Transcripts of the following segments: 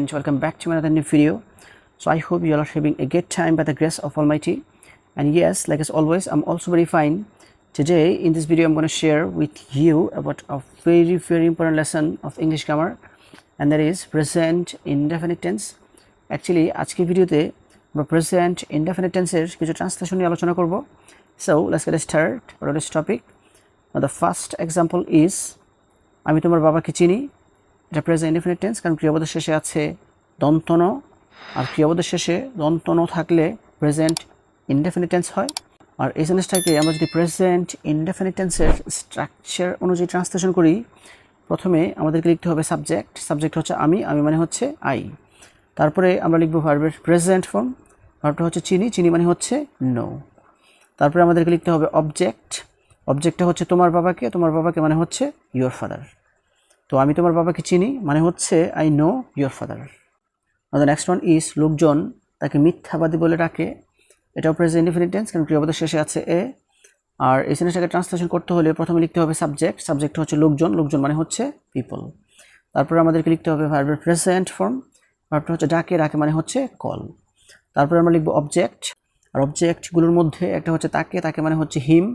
and welcome back to another new video. So I hope you all are having a good time by the grace of Almighty. And yes, like as always, I'm also very fine. Today in this video I'm going to share with you about a very important lesson of English grammar, and that is present indefinite tense. Actually আজকের ভিডিওতে আমরা present indefinite tense এর কিছু translation নিয়ে আলোচনা করব. So let's get started for this topic. Now the first example is আমি তোমার বাবাকে চিনি. এটা প্রেজেন্ট ইনডেফিনিট টেন্স, কারণ ক্রিয়াপদের শেষে আছে দন্ত ন, আর ক্রিয়াপদের শেষে দন্ত ন থাকলে প্রেজেন্ট ইনডেফিনিট টেন্স হয়। আর এই সেন্টেন্সটাকে আমরা যদি প্রেজেন্ট ইনডেফিনিট টেন্সের স্ট্রাকচার অনুযায়ী ট্রান্সলেশন করি, প্রথমে আমাদেরকে লিখতে হবে সাবজেক্ট। সাবজেক্ট হচ্ছে আমি, আমি মানে হচ্ছে আই। তারপরে আমরা লিখব ভার্বের প্রেজেন্ট ফর্ম, ভার্বটা হচ্ছে চিনি, চিনি মানে হচ্ছে নো। তারপরে আমাদেরকে লিখতে হবে অবজেক্ট, অবজেক্টটা হচ্ছে তোমার বাবাকে, তোমার বাবাকে মানে হচ্ছে ইয়োর ফাদার। তো আমি তোমার বাবাকে চিনি মানে হচ্ছে I know your father. The next one is লোকজন তাকে মিথ্যাবাদী বলে ডাকে। এটাও প্রেজেন্ট ইনডেফিনিট টেন্স, কারণ ক্রিয়াপদের শেষে আছে এ। আর এই সেন্টেন্সটাকে ট্রান্সলেশন করতে হলে প্রথমে লিখতে হবে সাবজেক্ট, সাবজেক্ট হচ্ছে লোকজন, লোকজন মানে হচ্ছে পিপল। তারপরে আমাদেরকে লিখতে হবে ভার্বের প্রেজেন্ট ফর্ম, ভার্বটা হচ্ছে ডাকে, ডাকে মানে হচ্ছে কল। তারপরে আমরা লিখব অবজেক্ট, আর অবজেক্টগুলোর মধ্যে একটা হচ্ছে তাকে, তাকে মানে হচ্ছে হিম,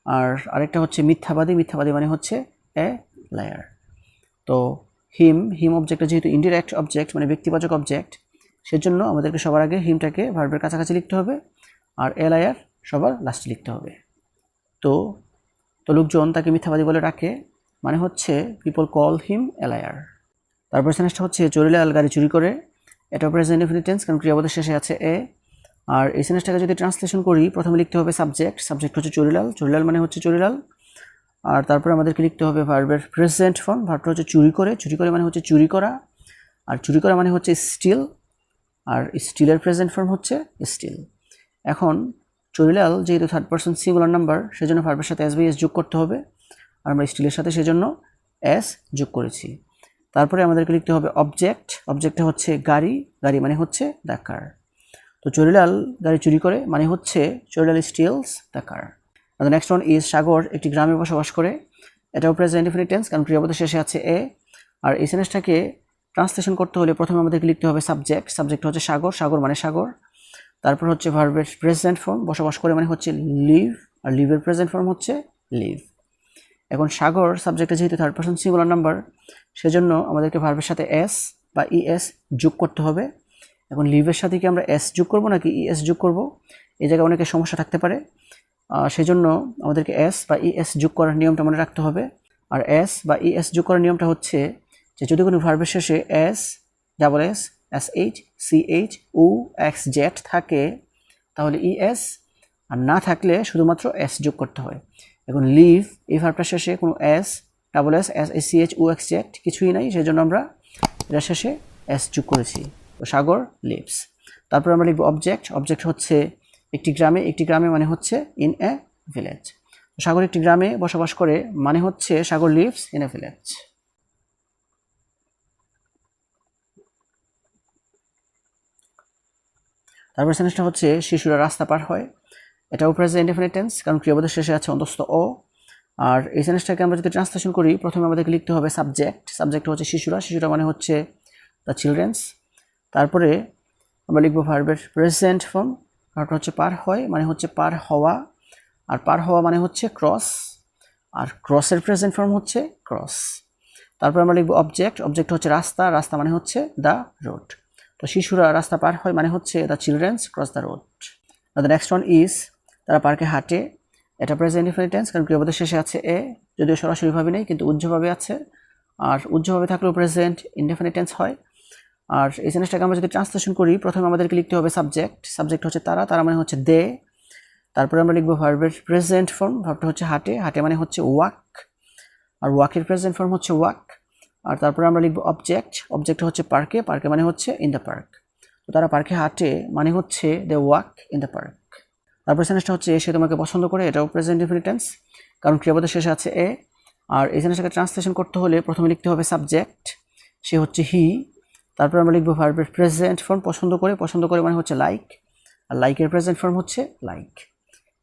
আর আরেকটা হচ্ছে মিথ্যাবাদী, মিথ্যাবাদী মানে হচ্ছে এ লায়ার। তো হিম, হিম অবজেক্টটা যেহেতু ইনডিরেক্ট অবজেক্ট মানে ব্যক্তিবাচক অবজেক্ট, সেজন্য আমাদেরকে সবার আগে হিমটাকে ভার্বের কাছাকাছি লিখতে হবে, আর এ লায়ার সবার লাস্টে লিখতে হবে। তো লোকজন তাকে মিথ্যাবাদী বলে ডাকে মানে হচ্ছে people call him a liar. তারপর সেন্টেন্সটা হচ্ছে চোরিলাল গাড়ি চুরি করে। এটা প্রেজেন্ট ইনডেফিনিট টেন্স, কারণ ক্রিয়াপদের শেষে আছে এ। আর এই সেন্টেন্সটাকে যদি ট্রান্সলেশন করি, প্রথমে লিখতে হবে সাবজেক্ট, সাবজেক্ট হচ্ছে চোরিলাল, চোরিলাল মানে হচ্ছে চোরিলাল। আর তারপরে আমাদেরকে লিখতে হবে ভার্বের প্রেজেন্ট ফর্ম, ভার্বটা হচ্ছে চুরি করে, চুরি করে মানে হচ্ছে চুরি করা, আর চুরি করা মানে হচ্ছে স্টিল, আর স্টিলের প্রেজেন্ট ফর্ম হচ্ছে স্টিল। এখন চোরিলাল যেহেতু থার্ড পারসন সিঙ্গুলার নাম্বার, সেজন্য ভার্বের সাথে এস বাই এস যোগ করতে হবে, আর আমরা স্টিলের সাথে সেজন্য এস যোগ করেছি। তারপরে আমাদেরকে লিখতে হবে অবজেক্ট, অবজেক্টটা হচ্ছে গাড়ি, গাড়ি মানে হচ্ছে দ্য কার। তো চোরিলাল গাড়ি চুরি করে মানে হচ্ছে Chorilal steals the car. The next one is Sagar একটি গ্রামে বসবাস করে। এটাও প্রেজেন্ট ইনডেফিনিট টেন্স, কারণ ক্রিয়াপদের শেষে আছে এ। আর এই সেন্টেন্সটাকে ট্রান্সলেশন করতে হলে প্রথমে আমাদেরকে লিখতে হবে সাবজেক্ট, সাবজেক্ট হচ্ছে সাগর, সাগর মানে সাগর। তারপর হচ্ছে ভার্বের প্রেজেন্ট ফর্ম, বসবাস করে মানে হচ্ছে লিভ, আর লিভের প্রেজেন্ট ফর্ম হচ্ছে লিভ। এখন সাগর সাবজেক্টে যেহেতু থার্ড পারসন সিঙ্গুলার নাম্বার, সেজন্য আমাদেরকে ভার্বের সাথে এস বা ইএস যোগ করতে হবে। এখন লিভের সাথে কি আমরা এস যোগ করব নাকি ইএস যোগ করব, এই জায়গায় অনেকের সমস্যা থাকতে পারে। সেজন্য আমাদেরকে এস বা ইএস যোগ করার নিয়মটা মনে রাখতে হবে। আর এস বা ইএস যোগ করার নিয়মটা হচ্ছে যে যদি কোনো ভার্বের শেষে S, double S, S H, C H, O X Z থাকে, তাহলে ইএস, আর না থাকলে শুধুমাত্র এস যোগ করতে হয়। এখন লিভ এই ভার্বটার শেষে কোনো এস, ডাবল এস, এস এ C H, O X Z কিছুই নাই, সেজন্য আমরা এটার শেষে এস যোগ করেছি। তো সাগর লিভস। তারপর আমরা লিখব অবজেক্ট, অবজেক্ট হচ্ছে একটি গ্রামে, একটি গ্রামে মানে হচ্ছে ইন এ ভিলেজ। সাগর একটি গ্রামে বসবাস করে মানে হচ্ছে সাগর লিভস ইন এ ভিলেজ। তারপর সেন্টেন্সটা হচ্ছে শিশুরা রাস্তা পার হয়। এটাও প্রেজেন্ট ইনডেফিনিট টেন্স, কারণ ক্রিয়াপদের শেষে আছে অন্তস্থ ও। আর এই সেন্টেন্সটাকে আমরা যদি ট্রান্সলেশন করি, প্রথমে আমাদেরকে লিখতে হবে সাবজেক্ট, সাবজেক্ট হচ্ছে শিশুরা, শিশুরা মানে হচ্ছে দ্য চিলড্রেন্স। তারপরে আমরা লিখব ভার্বের প্রেজেন্ট ফর্ম, ভার্বটা হচ্ছে পার হয় মানে হচ্ছে পার হওয়া, আর পার হওয়া মানে হচ্ছে ক্রস, আর ক্রসের প্রেজেন্ট ফর্ম হচ্ছে ক্রস। তারপর আমরা লিখব অবজেক্ট, অবজেক্ট হচ্ছে রাস্তা, রাস্তা মানে হচ্ছে দ্য রোড। তো শিশুরা রাস্তা পার হয় মানে হচ্ছে the children's cross the road. The next one is তারা পার্কে হাঁটে। এটা প্রেজেন্ট ইনডেফিনিট টেন্স, কারণ ক্রিয়াপদের শেষে আছে এ, যদিও সরাসরিভাবে নেই কিন্তু উজ্জ্বভাবে আছে, আর উজ্জ্বভাবে থাকলেও প্রেজেন্ট ইনডেফিনিট টেন্স হয়। আর এই সেন্টেন্সটাকে আমরা যদি ট্রান্সলেশন করি, প্রথমে আমাদেরকে লিখতে হবে সাবজেক্ট, সাবজেক্ট হচ্ছে তারা, তারা মানে হচ্ছে দে। তারপরে আমরা লিখবো ভার্বের প্রেজেন্ট ফর্ম, ভার্বটা হচ্ছে হাঁটে, হাঁটে মানে হচ্ছে ওয়াক, আর ওয়াকের প্রেজেন্ট ফর্ম হচ্ছে ওয়াক। আর তারপরে আমরা লিখবো অবজেক্ট, অবজেক্ট হচ্ছে পার্কে, পার্কে মানে হচ্ছে ইন দ্য পার্ক। তো তারা পার্কে হাঁটে মানে হচ্ছে they walk in the park. তারপর সেন্টেন্সটা হচ্ছে সে তোমাকে পছন্দ করে। এটাও প্রেজেন্ট ইনডেফিনিট টেন্স, কারণ ক্রিয়াপদের শেষে আছে এ। আর এই সেন্টেন্সটাকে ট্রান্সলেশন করতে হলে প্রথমে লিখতে হবে সাবজেক্ট, সে হচ্ছে হি। তারপর আমরা লিখবো ভার্বের প্রেজেন্ট ফর্ম, পছন্দ করে, পছন্দ করে মানে হচ্ছে লাইক, আর লাইকের প্রেজেন্ট ফর্ম হচ্ছে লাইক।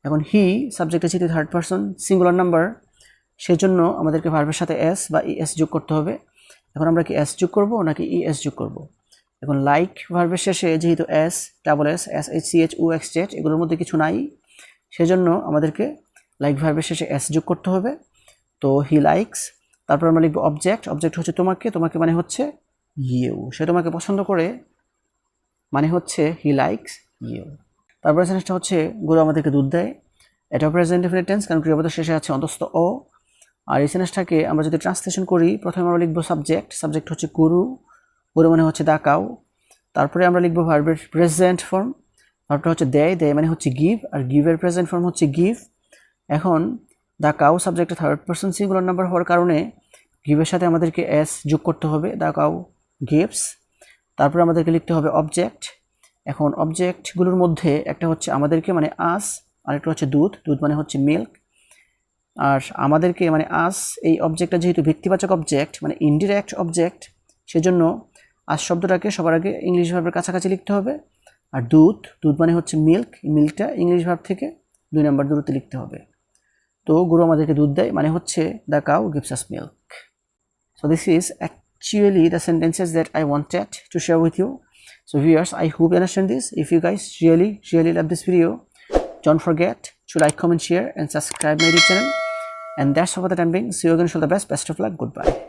এখন হি সাবজেক্টে যেহেতু থার্ড পারসন সিঙ্গুলার নাম্বার, সেজন্য আমাদেরকে ভার্বের সাথে এস বা ইএস যোগ করতে হবে। এখন আমরা কি এস যোগ করব নাকি ইএস যোগ করব? এখন লাইক ভার্বের শেষে যেহেতু S, double S, S H C H O X Z এগুলোর মধ্যে কিছু নাই, সেজন্য আমাদেরকে লাইক ভার্বের শেষে এস যোগ করতে হবে। তো হি লাইকস, তারপর আমরা লিখবো অবজেক্ট, অবজেক্ট হচ্ছে তোমাকে, তোমাকে মানে হচ্ছে ইউ, সে তোমাকে পছন্দ করে মানে হচ্ছে হি লাইকস ইউ। তারপরে সেন্টেন্সটা হচ্ছে গরু আমাদেরকে দুধ দেয়, এটা প্রেজেন্ট ইনডেফিনিট টেন্স কারণ ক্রিয়াপদের শেষে আছে অন্তস্থ ও। আর এই সেন্টেন্সটাকে আমরা যদি ট্রান্সলেশন করি, প্রথমে আমরা লিখবো সাবজেক্ট, সাবজেক্ট হচ্ছে গরু, গরু মানে হচ্ছে দা কাউ। তারপরে আমরা লিখবো ভার্বের প্রেজেন্ট ফর্ম, ভার্বটা হচ্ছে দেয়, দেয় মানে হচ্ছে গিভ, আর গিভের প্রেজেন্ট ফর্ম হচ্ছে গিভ। এখন দা কাউ সাবজেক্টে থার্ড পারসন সিঙ্গুলার নাম্বার হওয়ার কারণে গিভের সাথে আমাদেরকে এস যোগ করতে হবে, দা কাউ গিভস। তারপরে আমাদেরকে লিখতে হবে অবজেক্ট। এখন অবজেক্টগুলোর মধ্যে একটা হচ্ছে আমাদেরকে মানে আস, আর একটা হচ্ছে দুধ, দুধ মানে হচ্ছে মিল্ক। আর আমাদেরকে মানে আস, এই অবজেক্টটা যেহেতু ব্যক্তিবাচক অবজেক্ট মানে ইনডিরেক্ট অবজেক্ট, সেজন্য আস শব্দটাকে সবার আগে ইংলিশ ভার্বের কাছাকাছি লিখতে হবে। আর দুধ, দুধ মানে হচ্ছে মিল্ক, মিল্কটা ইংলিশ ভার্ব থেকে 2 নাম্বার দূরত্বে লিখতে হবে। তো গরু আমাদেরকে দুধ দেয় মানে হচ্ছে the cow gives us milk. So this is actually the sentences that I wanted to share with you. So viewers, I hope you understand this. If you guys really love this video, don't forget to like, comment, share and subscribe my YouTube channel. And that's all for the time being. See you again. All the best of luck. Goodbye.